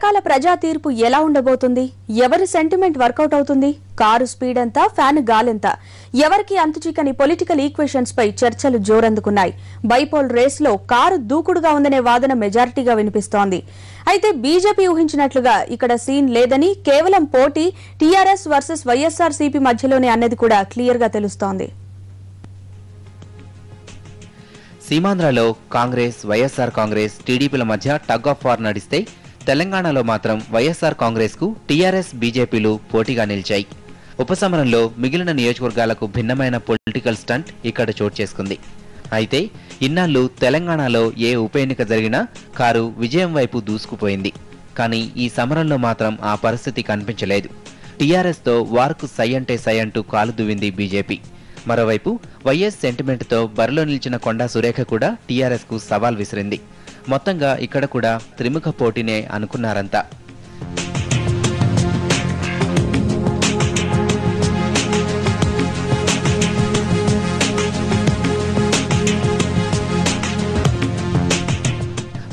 కాల ప్రజా తీర్పు ఎలా ఉండబోతుంది? ఎవరి సెంటిమెంట్ వర్కౌట్ అవుతుంది? కారు స్పీడ్ ఎంత, ఫ్యాన్ గాలెంత? ఎవరికి అంతుచిక్కని పొలిటికల్ ఈక్వేషన్స్ పై చర్చలు జోరందుకున్నాయి. బైపోల్ రేస్ లో కారు దూకుడుగా ఉందనే వాదన మెజారిటీగా వినిపిస్తోంది. అయితే బీజేపీ ఊహించినట్లుగా ఇక్కడ సీన్ లేదని, కేవలం పోటీ టీఆర్ఎస్ వర్సెస్ వైఎస్ఆర్సీపీ మధ్యలోనే అన్నది కూడా క్లియర్ గా తెలుస్తోంది. సీమాంధ్రలో కాంగ్రెస్, వైఎస్ఆర్ కాంగ్రెస్, టీడీపీల మధ్య టగ్ ఆఫ్ వార్ నడిస్తే తెలంగాణలో మాత్రం వైఎస్ఆర్ కాంగ్రెస్ కు టీఆర్ఎస్, బీజేపీలు పోటీగా నిలిచాయి. ఉపసమరంలో మిగిలిన నియోజకవర్గాలకు భిన్నమైన పొలిటికల్ స్టంట్ ఇక్కడ చోటు చేసుకుంది. అయితే ఇన్నాళ్లు తెలంగాణలో ఏ ఉప ఎన్నిక జరిగినా కారు విజయం వైపు దూసుకుపోయింది. కానీ ఈ సమరంలో మాత్రం ఆ పరిస్థితి కనిపించలేదు. టీఆర్ఎస్ తో వార్కు సై అంటే సై అంటూ కాలు దువ్వింది బీజేపీ. మరోవైపు వైఎస్ సెంటిమెంట్ తో బరిలో నిలిచిన కొండా సురేఖ కూడా టీఆర్ఎస్ కు సవాల్ విసిరింది. మొత్తంగా ఇక్కడ కూడా త్రిముఖ పోటీనే అనుకున్నారంతా.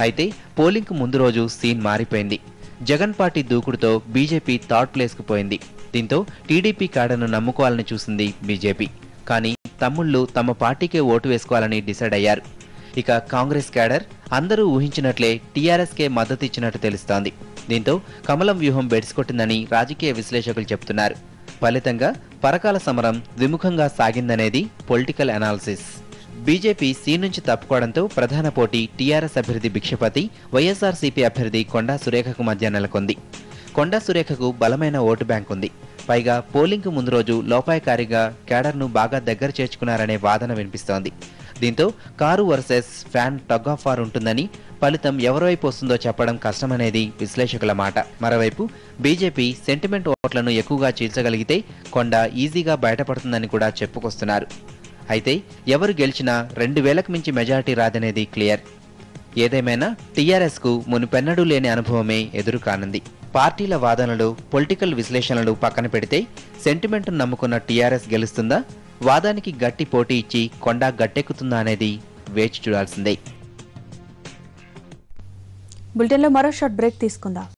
అయితే పోలింగ్ కు ముందు రోజు సీన్ మారిపోయింది. జగన్ పార్టీ దూకుడుతో బీజేపీ థర్డ్ ప్లేస్ కు పోయింది. దీంతో టీడీపీ కాడను నమ్ముకోవాలని చూసింది బీజేపీ. కానీ తమ్ముళ్లు తమ పార్టీకే ఓటు వేసుకోవాలని డిసైడ్ అయ్యారు. ఇక కాంగ్రెస్ క్యాడర్ అందరూ ఊహించినట్లే టీఆర్ఎస్కే మద్దతు ఇచ్చినట్టు తెలుస్తోంది. దీంతో కమలం వ్యూహం బెడిసికొట్టిందని రాజకీయ విశ్లేషకులు చెబుతున్నారు. ఫలితంగా పరకాల సమరం ద్విముఖంగా సాగిందనేది పొలిటికల్ అనాలిసిస్. బీజేపీ సీన్ నుంచి తప్పుకోవడంతో ప్రధాన పోటీ టీఆర్ఎస్ అభ్యర్థి భిక్షపతి, వైఎస్ఆర్సీపీ అభ్యర్థి కొండా సురేఖకు మధ్య నెలకొంది. కొండా సురేఖకు బలమైన ఓటు బ్యాంక్ ఉంది. పైగా పోలింగ్ కు ముందు రోజు లోపాయకారిగా క్యాడర్ను బాగా దగ్గర చేర్చుకున్నారనే వాదన వినిపిస్తోంది. దీంతో car versus fan tug of war ఉంటుందని, ఫలితం ఎవరివైపు వస్తుందో చెప్పడం కష్టమనేది విశ్లేషకుల మాట. మరోవైపు బీజేపీ సెంటిమెంట్ ఓట్లను ఎక్కువగా చీల్చగలిగితే కొండా ఈజీగా బయటపడుతుందని కూడా చెప్పుకొస్తున్నారు. అయితే ఎవరు గెలిచినా 2000కు మించి మెజారిటీ రాదనేది క్లియర్. ఏదేమైనా టీఆర్ఎస్ కు మునుపెన్నడూ లేని అనుభవమే ఎదురు కానుంది. పార్టీల వాదనలు, పొలిటికల్ విశ్లేషణలు పక్కన పెడితే సెంటిమెంట్ నమ్ముకున్న టీఆర్ఎస్ గెలుస్తుందా, వాదానికి గట్టి పోటీ ఇచ్చి కొండా గట్టెక్కుతుందా అనేది వేచి చూడాల్సిందే. బులెటిన్లో మరో షార్ట్ బ్రేక్ తీసుకుందాం.